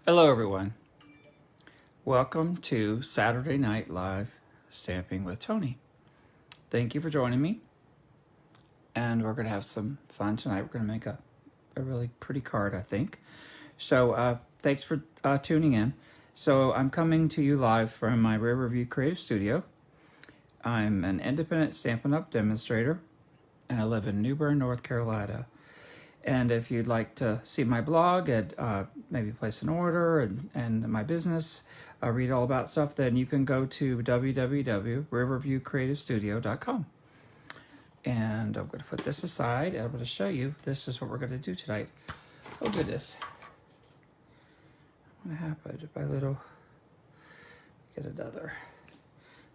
Hello everyone. Welcome to Saturday Night Live Stamping with Tony. Thank you for joining me. And we're going to have some fun tonight. We're going to make a really pretty card, I think. So thanks for tuning in. So I'm coming to you live from my Riverview Creative Studio. I'm an independent Stampin' Up! Demonstrator, and I live in New Bern, North Carolina. And if you'd like to see my blog and maybe place an order and my business, read all about stuff, then you can go to www.riverviewcreativestudio.com. And I'm going to put this aside, and I'm going to show you, this is what we're going to do tonight. Oh goodness. What happened? My little, get another.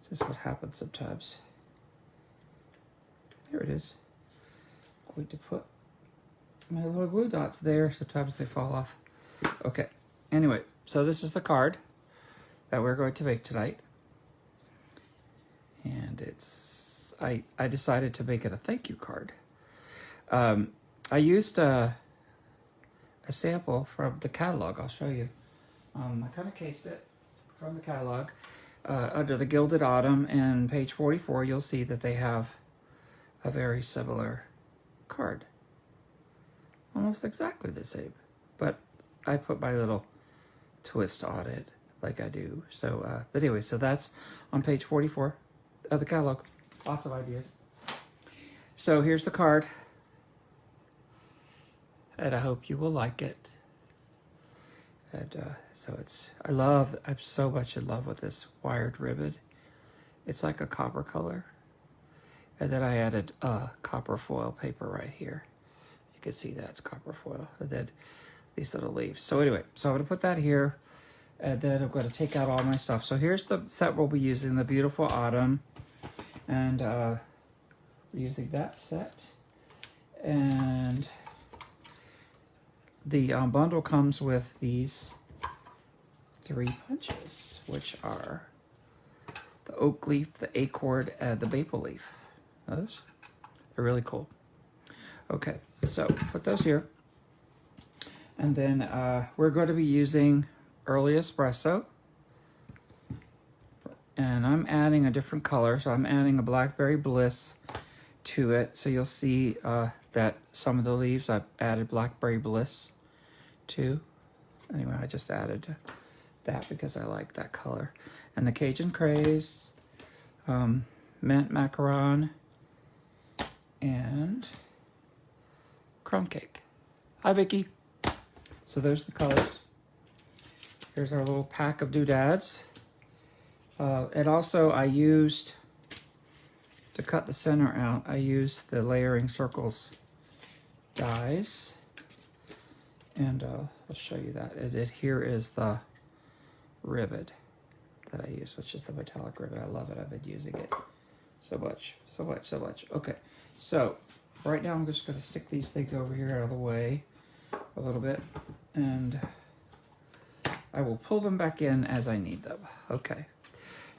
This is what happens sometimes. Here it is. I'm going to put my little glue dots there. Sometimes they fall off. Okay. Anyway, so this is the card that we're going to make tonight. And it's, I decided to make it a thank you card. I used a sample from the catalog. I'll show you. I kind of cased it from the catalog. Under the Gilded Autumn, and page 44, you'll see that they have a very similar card. Almost exactly the same, but I put my little twist on it like I do. So, but anyway, so that's on page 44 of the catalog. Lots of ideas. So here's the card, and I hope you will like it. And so I'm so much in love with this wired ribbon. It's like a copper color. And then I added copper foil paper right here. You can see that's copper foil. And then these little leaves. So anyway, so I'm going to put that here. And then I'm going to take out all my stuff. So here's the set we'll be using, the Beautiful Autumn. And we're using that set. And the bundle comes with these 3 punches, which are the oak leaf, the acorn, and the maple leaf. Those are really cool. Okay, so put those here. And then we're going to be using Early Espresso. And I'm adding a different color, so I'm adding a Blackberry Bliss to it. So you'll see that some of the leaves I've added Blackberry Bliss to. Anyway, I just added that because I like that color. And the Cajun Craze, Mint Macaron, and Crumb Cake. Hi, Vicky. So there's the colors. Here's our little pack of doodads. And also I used, to cut the center out, I used the Layering Circles dies. And I'll show you that. Here is the ribbon that I use, which is the metallic ribbon. I love it. I've been using it so much. Okay, so right now I'm just going to stick these things over here out of the way a little bit, and I will pull them back in as I need them. Okay,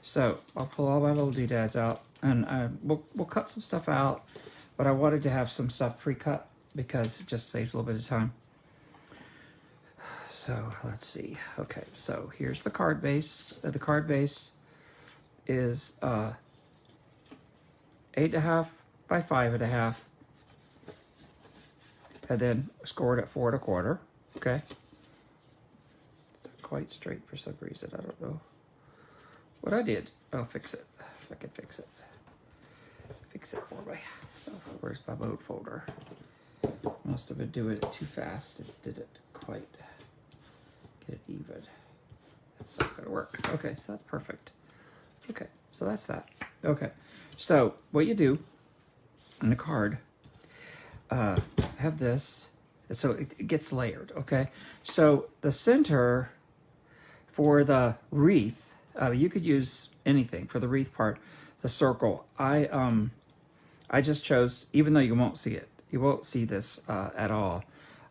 so I'll pull all my little doodads out, and we'll cut some stuff out, but I wanted to have some stuff pre-cut because it just saves a little bit of time. So let's see. Okay, so here's the card base. The card base is 8.5 by 5.5, and then scored at 4 1/4. Okay, it's not quite straight for some reason. I don't know what I did. I'll fix it if I can fix it. Fix it for me. So where's my mode folder? Must have been doing it too fast. It didn't quite get it even. That's not gonna work. Okay, so that's perfect. Okay, so that's that. Okay, so what you do on the card, have this, so it gets layered. Okay, so the center for the wreath, you could use anything for the wreath part. The circle, I just chose, even though you won't see it, you won't see this at all.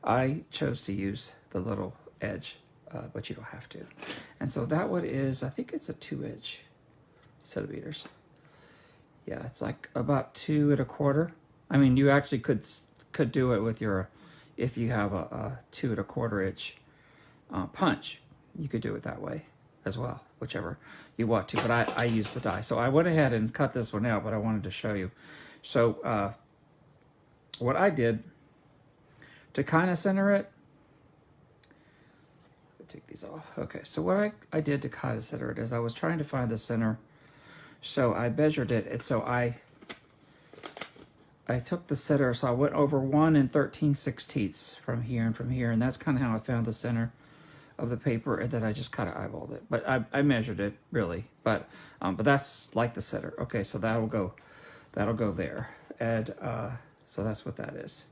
I chose to use the little edge. But you don't have to. And so that one is, I think it's a 2" centimeters. Yeah, it's like about 2 1/4. I mean, you actually could do it with your, if you have a 2 1/4 inch punch. you could do it that way as well, whichever you want to, but I use the die. So I went ahead and cut this one out, but I wanted to show you. So what I did to kind of center it, take these off. Okay, so what I did to kind of center it is I was trying to find the center. So I measured it, and so I took the center, so I went over 1 13/16 from here and from here, and that's kind of how I found the center of the paper, and then I just kind of eyeballed it. But I measured it, really, but that's like the center. Okay, so that'll go there, and so that's what that is.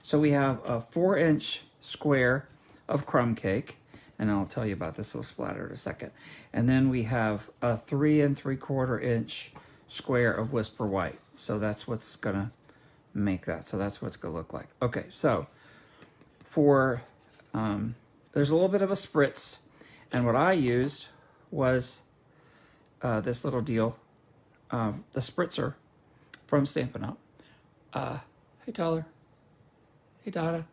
So we have a 4-inch square of crumb cake, and I'll tell you about this little splatter in a second. And then we have a 3 3/4 inch square of Whisper White. So that's what's gonna make that. So that's what it's gonna look like. Okay, so for there's a little bit of a spritz, and what I used was this little deal, the spritzer from Stampin' Up. Hey Tyler, hey Dada.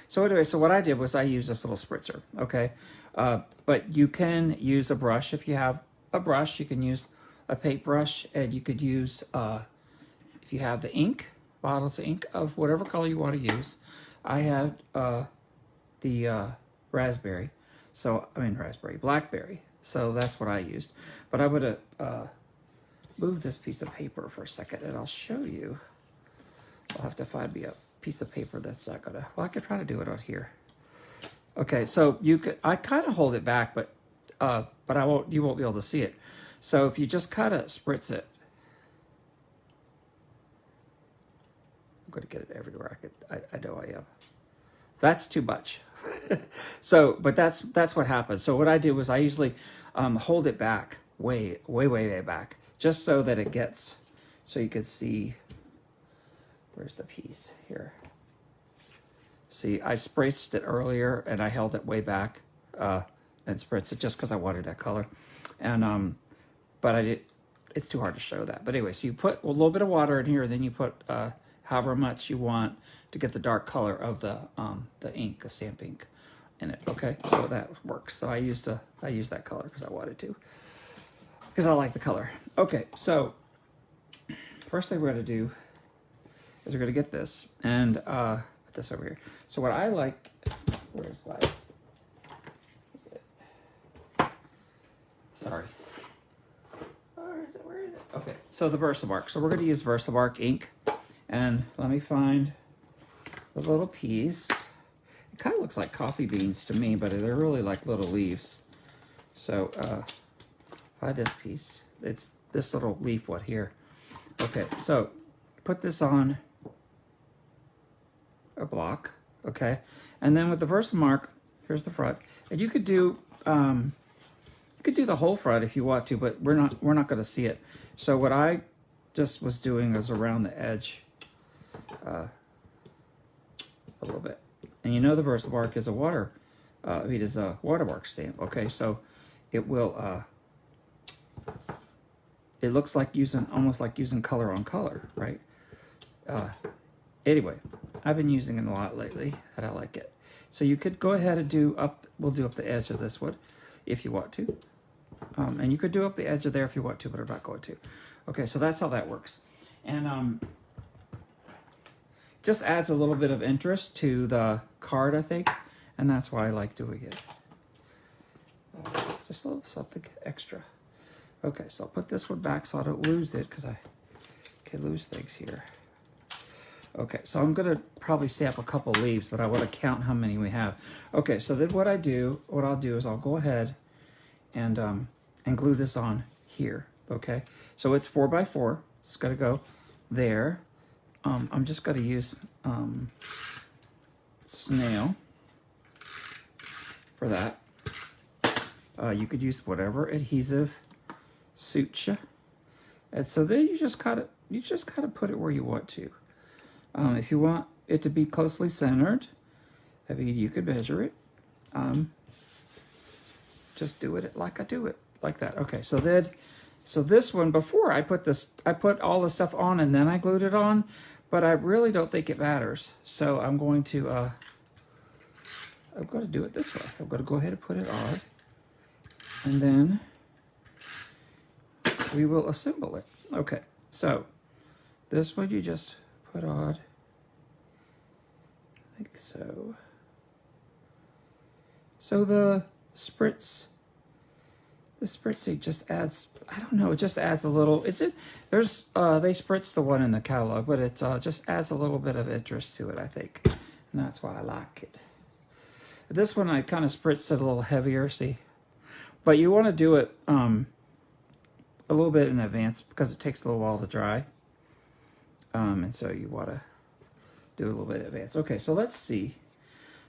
So anyway, so what I did was I used this little spritzer, okay? But you can use a brush. If you have a brush, you can use a paintbrush, and you could use, if you have the ink, bottles of ink of whatever color you want to use. I had the blackberry. So that's what I used. But I would move this piece of paper for a second, and I'll show you. I'll have to find me a piece of paper that's not gonna, well, I could try to do it on here. Okay, so I kind of hold it back, but you won't be able to see it. So if you just kind of spritz it, I'm gonna get it everywhere. I know I am. That's too much. So, but that's what happens. So what I do is I usually hold it back, way back, just so that it gets, so you can see. Where's the piece here? See, I spritzed it earlier, and I held it way back and spritzed it just because I wanted that color. And but it's too hard to show that. But anyway, so you put a little bit of water in here, and then you put however much you want to get the dark color of the ink, the stamp ink in it. Okay, so that works. So I used that color because I wanted to, because I like the color. Okay, so first thing we're going to do is we're going to get this and put this over here. So what I like, where's my, is it? Sorry. Where is it? Okay, so the Versamark. So we're going to use Versamark ink, and let me find the little piece. It kind of looks like coffee beans to me, but they're really like little leaves. So find this piece. It's this little leaf one here. Okay, so put this on a block, okay, and then with the Versamark, here's the front, and you could do the whole front if you want to, but we're not going to see it. So what I just was doing is around the edge a little bit, and you know the Versamark is a watermark stamp, okay, so it will it looks like almost like using color on color, right? Anyway, I've been using it a lot lately, and I like it. So you could go ahead and we'll do up the edge of this one if you want to. And you could do up the edge of there if you want to, but I'm not going to. Okay, so that's how that works. And just adds a little bit of interest to the card, I think, and that's why I like doing it. Just a little something extra. Okay, so I'll put this one back so I don't lose it, because I can lose things here. Okay, so I'm gonna probably stamp a couple leaves, but I want to count how many we have. Okay, so then what I'll do is I'll go ahead and glue this on here. Okay, so it's 4x4. It's gonna go there. I'm just gonna use snail for that. You could use whatever adhesive suits you. And so then you just kind of put it where you want to. If you want it to be closely centered, I mean, you could measure it. Just do it like I do it, like that. Okay, so this one, before I put all the stuff on and then I glued it on, but I really don't think it matters. So I'm going to do it this way. I'm going to go ahead and put it on. And then we will assemble it. Okay, so this one you just put on like so. So the spritzing just adds, I don't know, it just adds a little, they spritz the one in the catalog, but it just adds a little bit of interest to it, I think. And that's why I like it. This one I kind of spritzed it a little heavier, see? But you want to do it a little bit in advance because it takes a little while to dry. And so you want to do a little bit in advance. Okay, so let's see.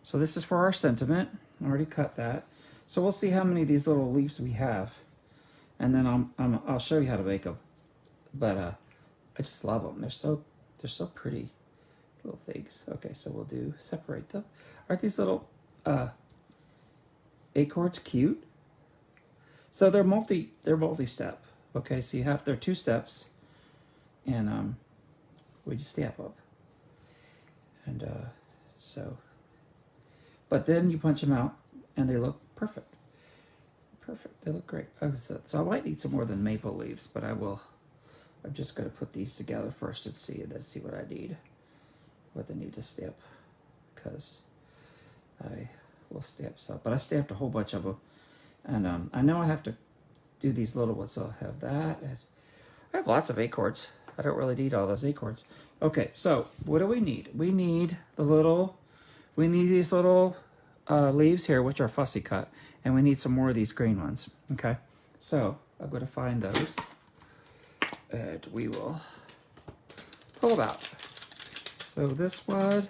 So this is for our sentiment. I already cut that. So we'll see how many of these little leaves we have. And then I'll show you how to make them. But I just love them. They're so pretty little things. Okay, so we'll separate them. Aren't these little acorns cute? So they're multi-step. Okay, so they're 2 steps. And we just stamp up. And but then you punch them out and they look perfect. Perfect, they look great. So I might need some more than maple leaves, but I'm just gonna put these together first and see what I need, what they need to stamp, because I will stamp some, but I stamped a whole bunch of them. And I know I have to do these little ones, so I'll have that. And I have lots of acorns. I don't really need all those acorns. Okay, so what do we need? We need these little leaves here, which are fussy cut, and we need some more of these green ones. Okay, so I'm going to find those, and we will pull them out. So this one,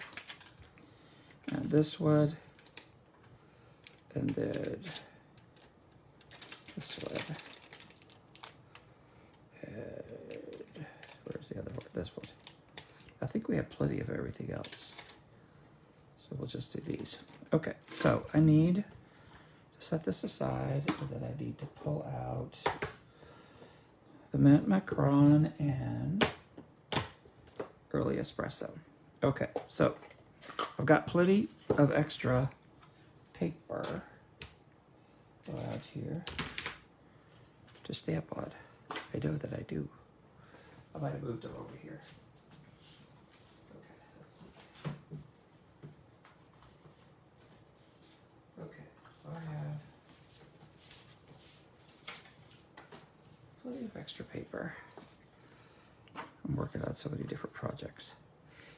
and this one, and then this one, and where's the other one? This one. I think we have plenty of everything else. So we'll just do these. Okay, so I need to set this aside, and then I need to pull out the mint macaron and early espresso. Okay, so I've got plenty of extra paper out here to stamp on. I know that I do. I might have moved them over here. So I have plenty of extra paper. I'm working on so many different projects.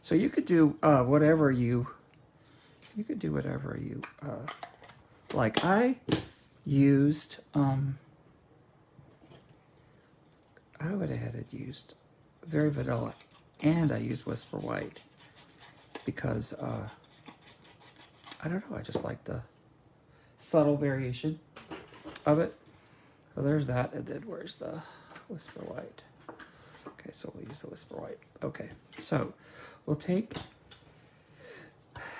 So you could do whatever you like. I used I went ahead and used Very Vanilla, and I used Whisper White because I don't know, I just like the subtle variation of it. So there's that, and then where's the Whisper White? Okay, so we'll use the Whisper White. Okay, so we'll take,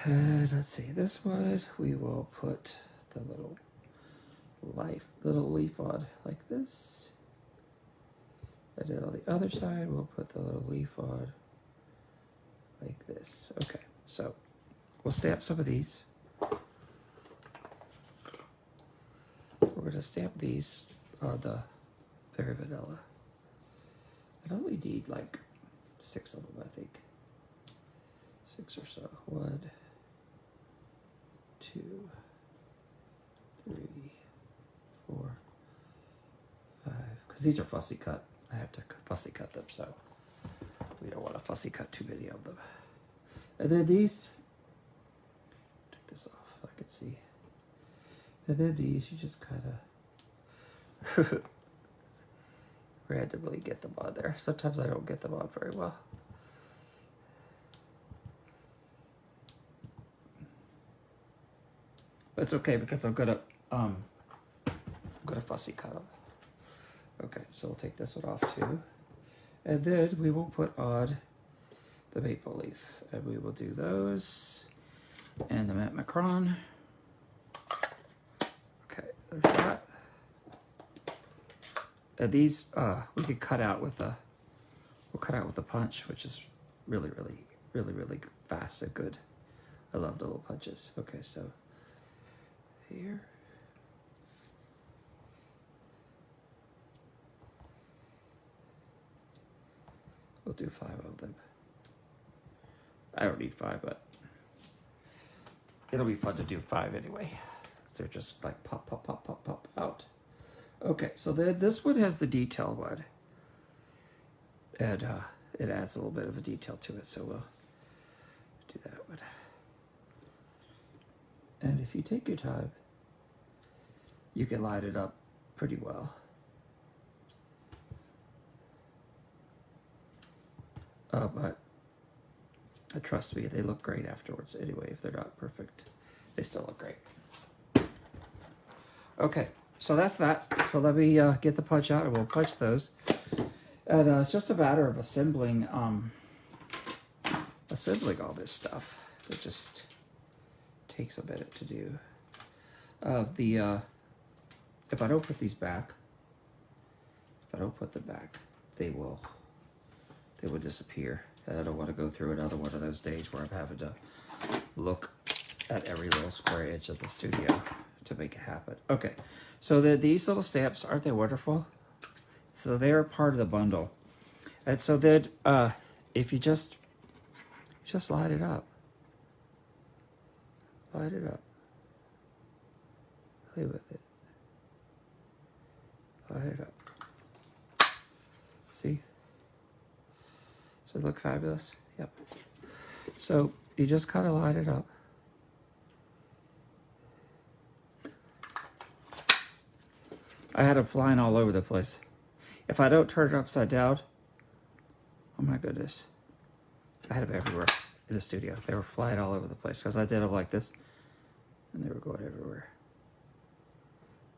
let's see, this one, we will put the little leaf on like this. And then on the other side, we'll put the little leaf on like this. Okay, so we'll stamp some of these. We're going to stamp these on the Very Vanilla. I only need like 6 of them, I think. 6 or so. 1, 2, 3, 4, 5. Because these are fussy cut. I have to fussy cut them, so we don't want to fussy cut too many of them. And then these, take this off so I can see. And then these, you just kind of randomly get them on there. Sometimes I don't get them on very well. But it's okay because I'm gonna fussy cut them. Okay, so we'll take this one off too. And then we will put on the maple leaf. And we will do those. And the mint macaron. Okay, there's that. And these we could cut out with the punch, which is really fast and good. I love the little punches. Okay, so here. We'll do 5 of them. I don't need 5, but it'll be fun to do 5 anyway. They're just like pop, pop, pop, pop, pop out. Okay, so this one has the detail one. And it adds a little bit of a detail to it, so we'll do that one. And if you take your time, you can light it up pretty well. But trust me, they look great afterwards. Anyway, if they're not perfect, they still look great. Okay, so that's that. So let me get the punch out, and we'll punch those. And it's just a matter of assembling all this stuff. It just takes a minute to do. If I don't put these back, if I don't put them back, they will disappear. And I don't want to go through another one of those days where I'm having to look at every little square inch of the studio to make it happen. Okay, so these little stamps, aren't they wonderful? So they're part of the bundle. And so then if you just light it up. Light it up. Play with it. Light it up. See? Does it look fabulous? Yep. So you just kind of light it up. I had them flying all over the place. If I don't turn it upside down, oh my goodness. I had them everywhere in the studio. They were flying all over the place because I did them like this and they were going everywhere.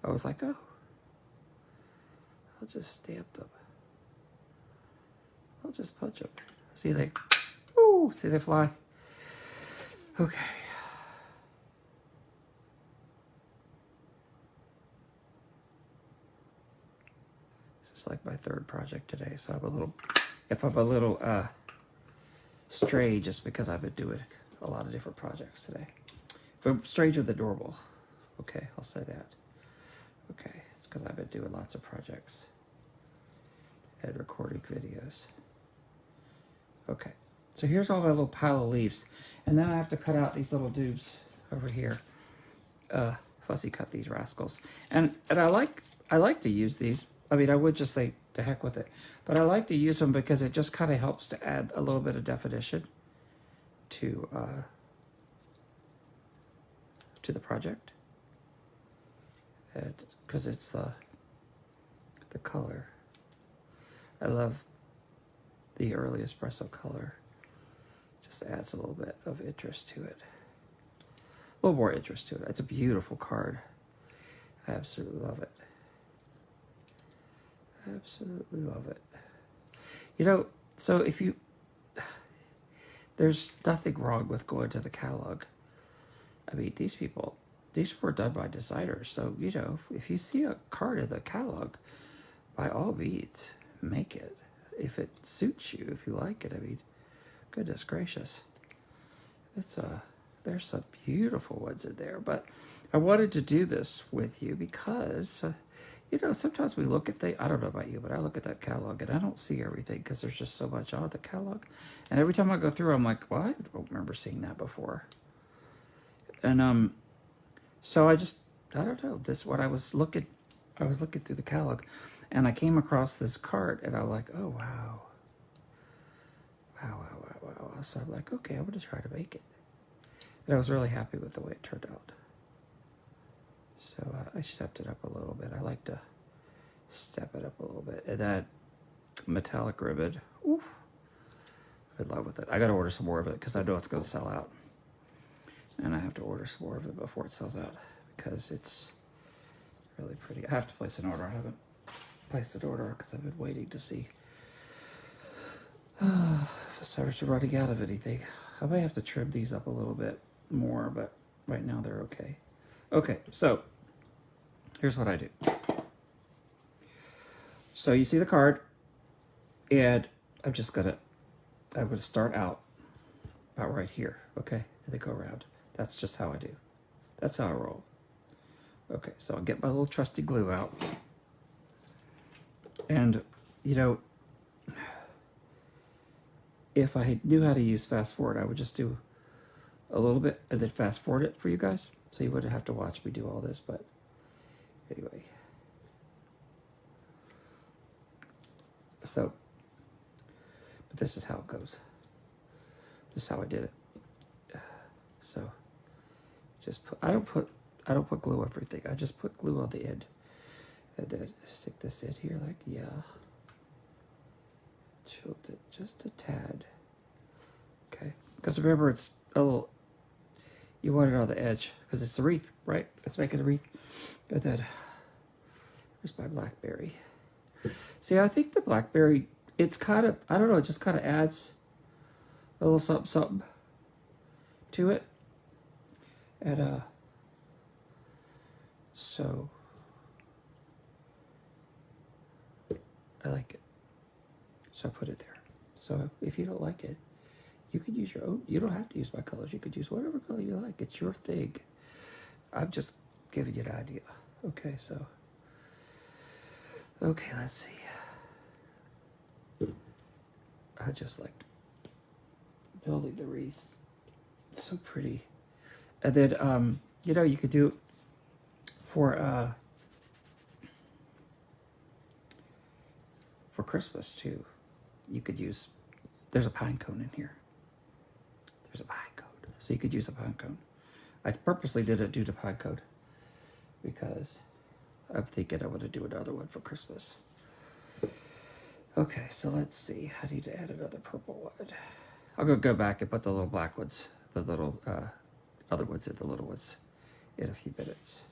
I was like, oh, I'll just stamp them. I'll just punch them. See they fly. Okay. This is like my 3rd project today, so I'm a little stray just because I've been doing a lot of different projects today. If I'm stranger than normal, okay, I'll say that. Okay, it's because I've been doing lots of projects and recording videos. Okay, so here's all my little pile of leaves, and then I have to cut out these little dubs over here. Fussy cut these rascals, and I like to use these. I mean, I would just say to heck with it, but I like to use them because it just kind of helps to add a little bit of definition to the project, and because it's the color. I love the early espresso color. Just adds a little bit of interest to it. A little more interest to it. It's a beautiful card. I absolutely love it. Absolutely love it. You know, so there's nothing wrong with going to the catalog. I mean, these were done by designers. So, you know, if you see a card in the catalog, by all means, make it. If it suits you, if you like it, I mean, goodness gracious. There's some beautiful ones in there, but I wanted to do this with you because, you know, sometimes we look at I don't know about you, but I look at that catalog and I don't see everything because there's just so much on the catalog. And every time I go through, I'm like, well, I don't remember seeing that before. And, so I don't know, I was looking through the catalog and I came across this card and I'm like, oh, wow. Wow. So I'm like, okay, I'm going to try to make it. And I was really happy with the way it turned out. So I stepped it up a little bit. I like to step it up a little bit. And that metallic ribbon, oof, I'm in love with it. I got to order some more of it because I know it's going to sell out. And I have to order some more of it before it sells out because it's really pretty. I have to place an order. I haven't placed an order because I've been waiting to see if I start running out of anything. I may have to trim these up a little bit more, but right now they're okay. Okay, so here's what I do. So you see the card, and I'm gonna start out about right here, okay? And they go around. That's just how I do. That's how I roll. Okay, so I'll get my little trusty glue out. And, you know, if I knew how to use fast forward, I would just do a little bit and then fast forward it for you guys. So you wouldn't have to watch me do all this, but anyway. So, but this is how it goes. This is how I did it. So, just put, I don't put glue on everything. I just put glue on the end. And then stick this in here like, yeah. Tilt it just a tad. Okay. Because remember, it's a little, you want it on the edge. Because it's the wreath, right? Let's make it a wreath. And then, here's my blackberry. See, I think the blackberry, it's kind of, I don't know, it just kind of adds a little something, something to it. And, so, I like it. So I put it there. So if you don't like it, you could use your own. You don't have to use my colors. You could use whatever color you like. It's your thing. I'm just giving you an idea. Okay, so. Okay, let's see. I just like building the wreaths. It's so pretty. And then, you know, you could do for Christmas too. You could use, there's a pine cone in here. There's a pine cone. So you could use a pine cone. I purposely didn't do the pine cone because I'm thinking I want to do another one for Christmas. Okay, so let's see. I need to add another purple one. I'll go back and put the little black ones, the little other ones and the little ones in a few minutes.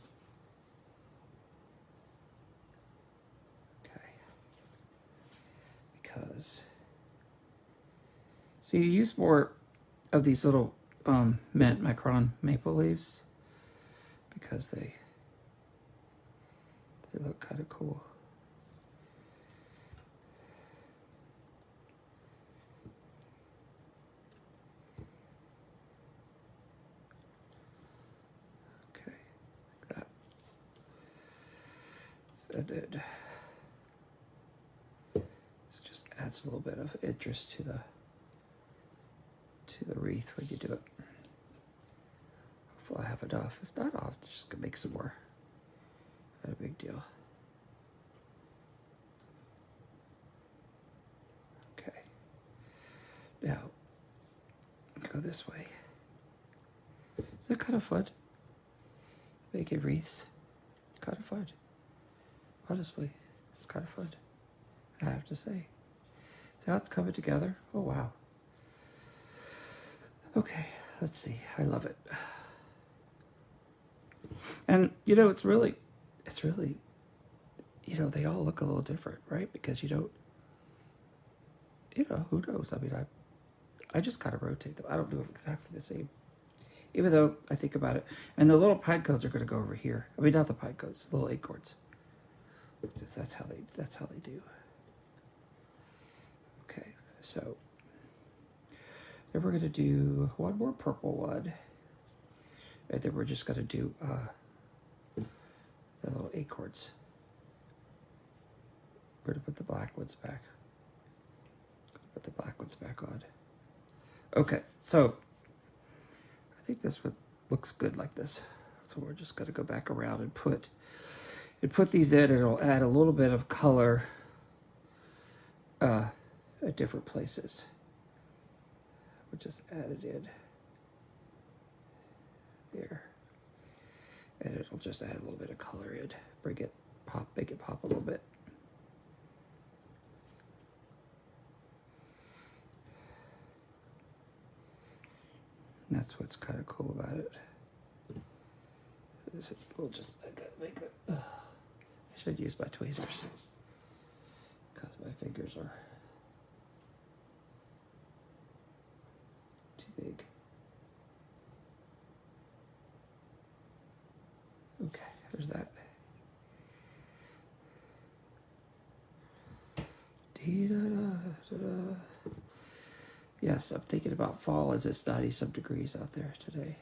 Okay. Because, see, you use more of these little mint micron maple leaves because they look kind of cool. Okay, like that. And then it just adds a little bit of interest to the wreath when you do it. Hopefully I have enough. If not, I'll just make some more. Not a big deal. Okay. Now, go this way. Is that kind of fun? Making wreaths. It's kind of fun. Honestly, it's kind of fun. I have to say. See how it's coming together? Oh, wow. Okay, let's see. I love it. And, you know, it's really, you know, they all look a little different, right? Because you don't, you know, who knows? I mean, I just kind of rotate them. I don't do them exactly the same. Even though I think about it. And the little pine cones are going to go over here. I mean, not the pine cones, the little acorns. Because that's how they do. Okay, so then we're going to do one more purple one. And then we're just going to do the little acorns. We're going to put the black ones back. Put the black ones back on. Okay, so I think this one looks good like this. So we're just going to go back around and put these in, and it'll add a little bit of color at different places. We'll just add it in there. And it'll just add a little bit of color in. Make it pop a little bit. And that's what's kind of cool about it. We'll just make it. I should use my tweezers because my fingers are too big. Okay, there's that. Dee-da-da-da-da. Yes, I'm thinking about fall as it's 90-some degrees out there today.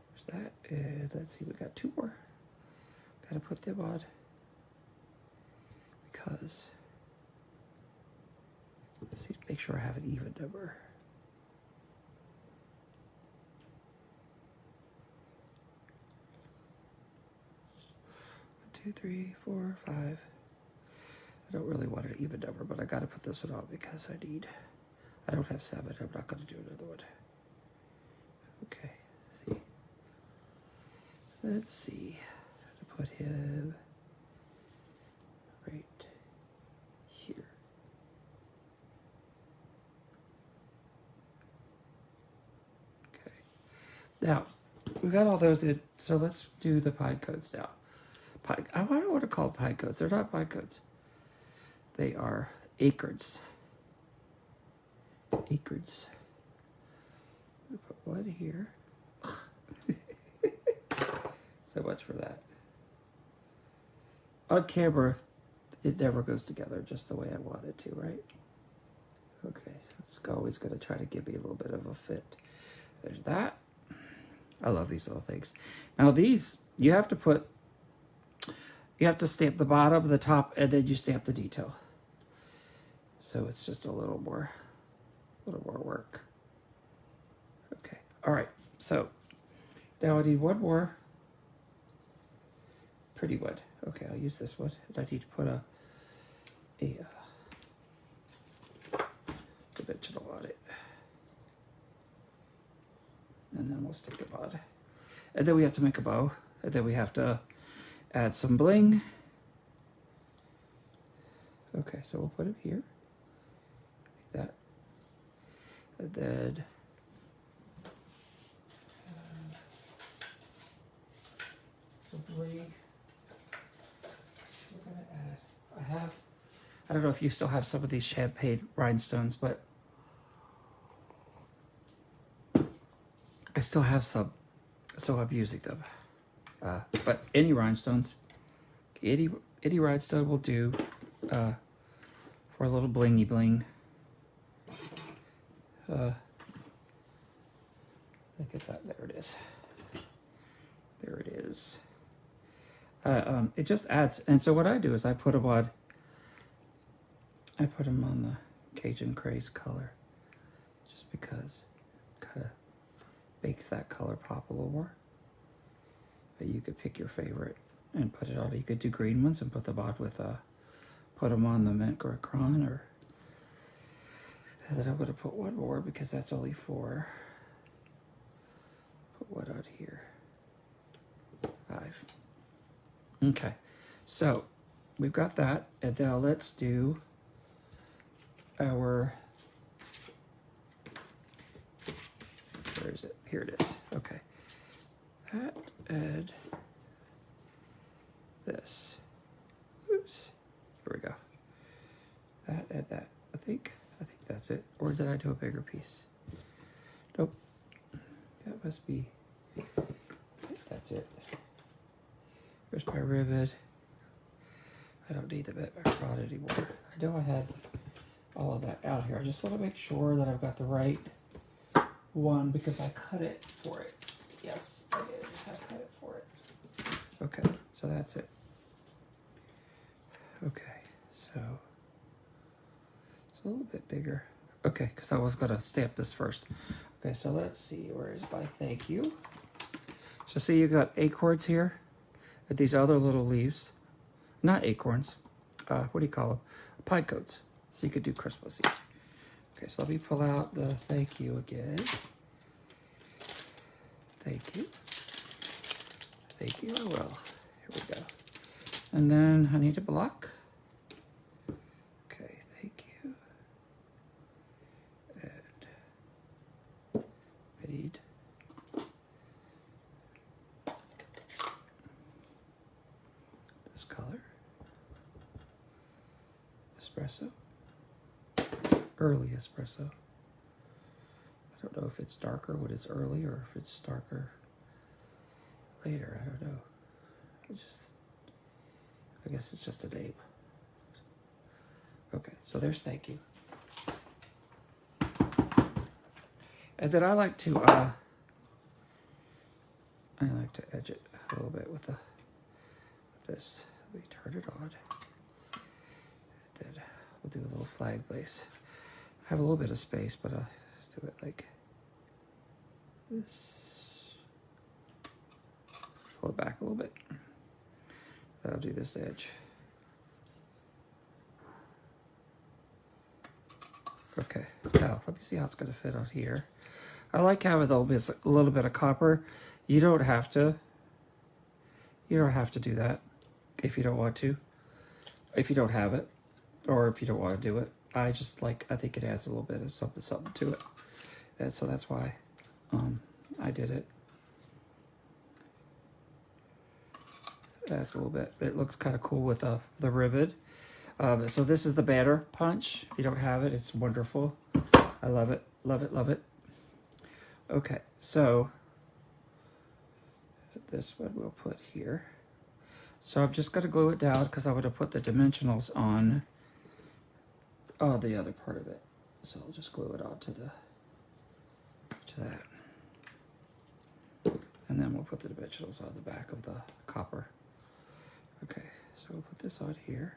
There's that, and let's see, we got two more. Gotta put them on because Let's see, make sure I have an even number. 1, 2, 3, 4, 5. I don't really want an even number, but I got to put this one on because I don't have 7. I'm not going to do another one. Okay, see. Let's see. To put him right here. Okay. Now, we've got all those in, so let's do the pine codes now. I don't want to call them pine codes. They're not pine codes. They are acorns. Acorns. I'm gonna put one here. So much for that. On camera, it never goes together just the way I want it to, right? Okay, so it's always going to try to give me a little bit of a fit. There's that. I love these little things. Now these, you have to stamp the bottom, the top, and then you stamp the detail. So it's just a little more work. Okay, all right. So now I need one more pretty one. Okay, I'll use this one. And I need to put a dimensional on it. And then we'll stick it on. And then we have to make a bow. And then we have to add some bling. Okay, so we'll put it here. Like that. And then some bling. We're gonna add. I don't know if you still have some of these champagne rhinestones, but I still have some, so I'm using them. But any rhinestones, any rhinestone will do for a little blingy bling. Look at that, there it is. There it is. It just adds, and so what I do is I put them on the Cajun Craze color, just because it kind of makes that color pop a little more. But you could pick your favorite and put it on. You could do green ones and put them on with put them on the mint cron, or and then I'm going to put one more because that's only 4. Put one on here. 5. Okay, so we've got that, and now let's do our. Where is it? Here it is. Okay, that and this. Oops. Here we go. That and that. I think that's it. Or did I do a bigger piece? Nope. That must be. I think that's it. Here's my rivet. I don't need the background anymore. I know I had all of that out here. I just want to make sure that I've got the right one because I cut it for it. Yes, I did. I cut it for it. Okay, so that's it. Okay, so it's a little bit bigger. Okay, because I was going to stamp this first. Okay, so let's see. Where is my thank you? So see, you got acorns here. And these other little leaves. Not acorns. What do you call them? Pine cones. So you could do Christmassy. Okay, so let me pull out the thank you again. Thank you. Thank you, I will. Here we go. And then I need a block. Okay, thank you. And I need this color. Espresso. Early espresso. I don't know if it's darker when it's early or if it's darker later. I don't know. I guess it's just a name. Okay, so there's thank you. And then I like to edge it a little bit with this. Let me turn it on. And then we'll do a little flag base. have a little bit of space, but let's do it like this. Pull it back a little bit. Then I'll do this edge. Okay, now let me see how it's going to fit on here. I like having a little bit of copper. You don't have to. You don't have to do that if you don't want to. If you don't have it, or if you don't want to do it. I think it adds a little bit of something to it. And so that's why I did it. Adds a little bit. It looks kind of cool with the rivet. So this is the banner punch. If you don't have it, it's wonderful. I love it, love it, love it. Okay, so this one we'll put here. So I'm just going to glue it down because I would have put the dimensionals on the other part of it. So I'll just glue it onto that. And then we'll put the dimensionals on the back of the copper. Okay, so we'll put this on here.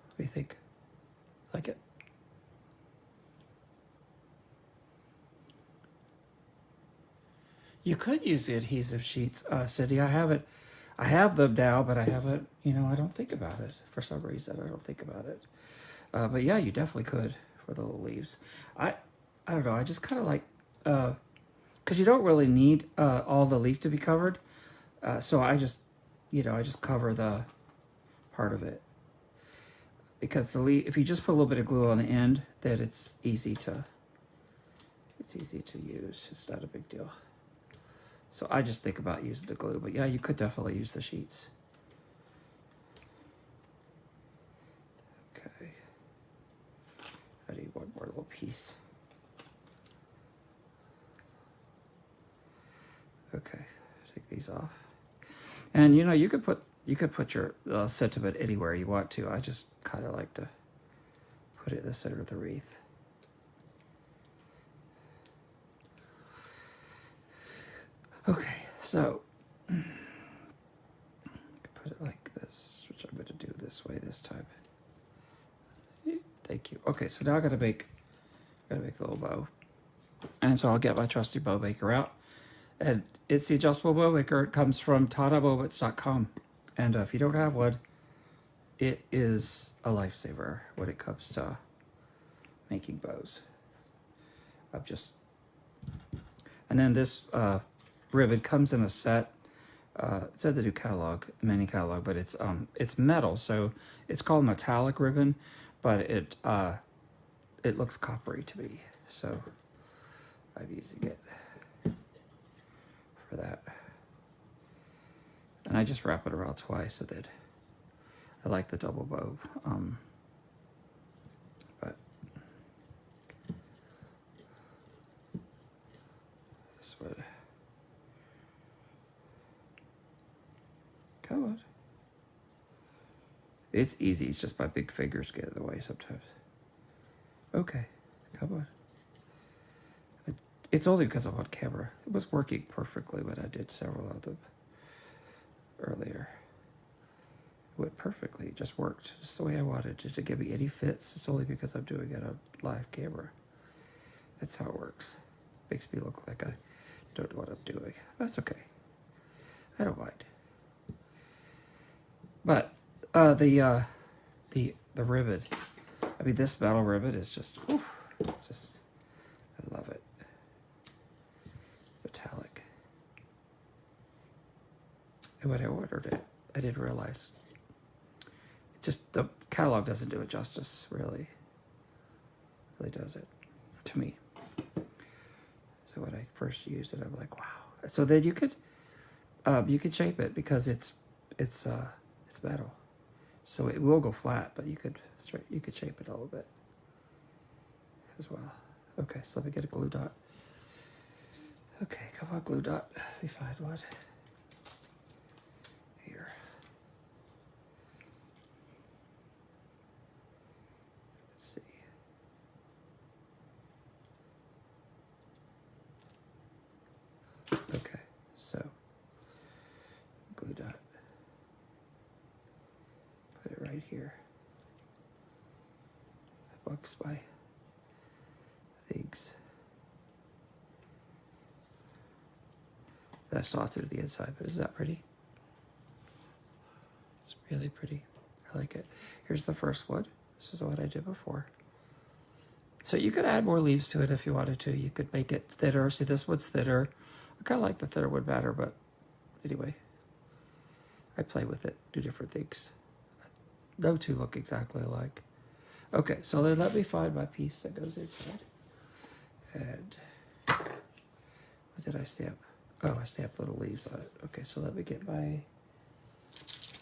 What do you think? Like it? You could use the adhesive sheets, Cindy. I have them now, but I haven't, I don't think about it. For some reason, I don't think about it. But yeah, you definitely could for the little leaves. I don't know, I just kind of like, because you don't really need all the leaf to be covered. So I just cover the part of it. Because the leaf, if you just put a little bit of glue on the end, then it's easy to use. It's not a big deal. So I just think about using the glue, but yeah, you could definitely use the sheets. Okay. I need one more little piece. Okay, take these off. And you could put your sentiment anywhere you want to. I just kind of like to put it in the center of the wreath. Okay, so put it like this, which I'm going to do this way this time. Thank you. Okay, so now I gotta make the little bow, and so I'll get my trusty bow maker out, and it's the adjustable bow maker. It comes from TataBowbits.com, and if you don't have one, it is a lifesaver when it comes to making bows. And then this rivet comes in a set. It's at the new catalog, mini catalog, but it's metal, so it's called metallic ribbon, but it looks coppery to me, so I'm using it for that. And I just wrap it around twice so that I like the double bow. But this would come on. It's easy. It's just my big fingers get in the way sometimes. Okay, come on. It's only because I'm on camera. It was working perfectly when I did several of them earlier. It went perfectly. It just worked just the way I wanted. Just to give me any fits. It's only because I'm doing it on live camera. That's how it works. Makes me look like I don't know what I'm doing. That's okay. I don't mind. But the rivet. I mean, this metal rivet is just, oof, it's just, I love it. Metallic. And when I ordered it, I didn't realize. It just, the catalog doesn't do it justice, really. Really does it, to me. So when I first used it, I'm like, wow. So then you could shape it because it's metal. So it will go flat, but you could shape it a little bit as well. Okay, so let me get a glue dot. Okay, come on, glue dot. Let me find one. Here. Let's see. Okay, so fix my things. Then I saw through the inside, but is that pretty? It's really pretty. I like it. Here's the first one. This is what I did before. So you could add more leaves to it if you wanted to. You could make it thinner. See, this one's thinner. I kind of like the thinner one better, but anyway. I play with it, do different things. No two look exactly alike. Okay, so then let me find my piece that goes inside. And what did I stamp? Oh, I stamped little leaves on it. Okay, so let me get my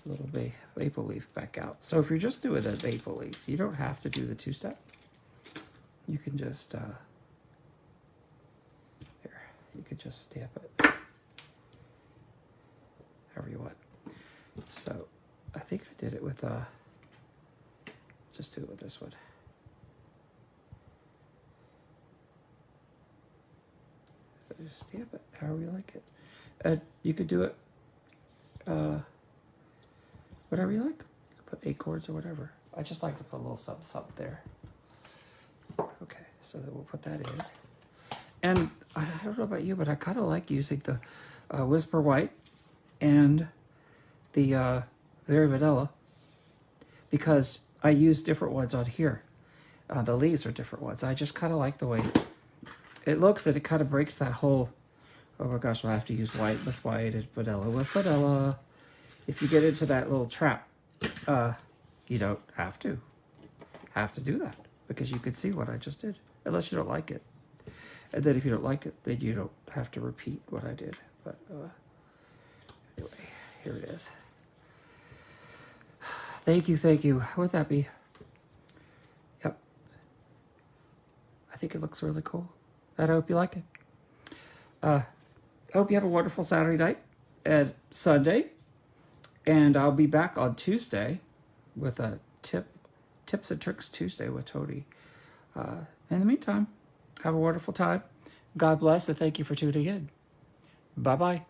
little maple leaf back out. So if you're just doing a maple leaf, you don't have to do the two-step. You can just, there, you could just stamp it however you want. So I think I did it with, just do it with this one. Just stamp it however you like it. And you could do it whatever you like. You could put acorns or whatever. I just like to put a little something, something there. Okay, so then we'll put that in. And I don't know about you, but I kind of like using the Whisper White and the Very Vanilla because I use different ones on here. The leaves are different ones. I just kind of like the way it looks, and it kind of breaks that whole, oh my gosh, I have to use white with white and vanilla with vanilla. If you get into that little trap, you don't have to do that because you can see what I just did, unless you don't like it. And then if you don't like it, then you don't have to repeat what I did. But anyway, here it is. Thank you, thank you. What would that be? Yep. I think it looks really cool. And I hope you like it. I hope you have a wonderful Saturday night and Sunday. And I'll be back on Tuesday with a Tips and Tricks Tuesday with Tony. In the meantime, have a wonderful time. God bless and thank you for tuning in. Bye-bye.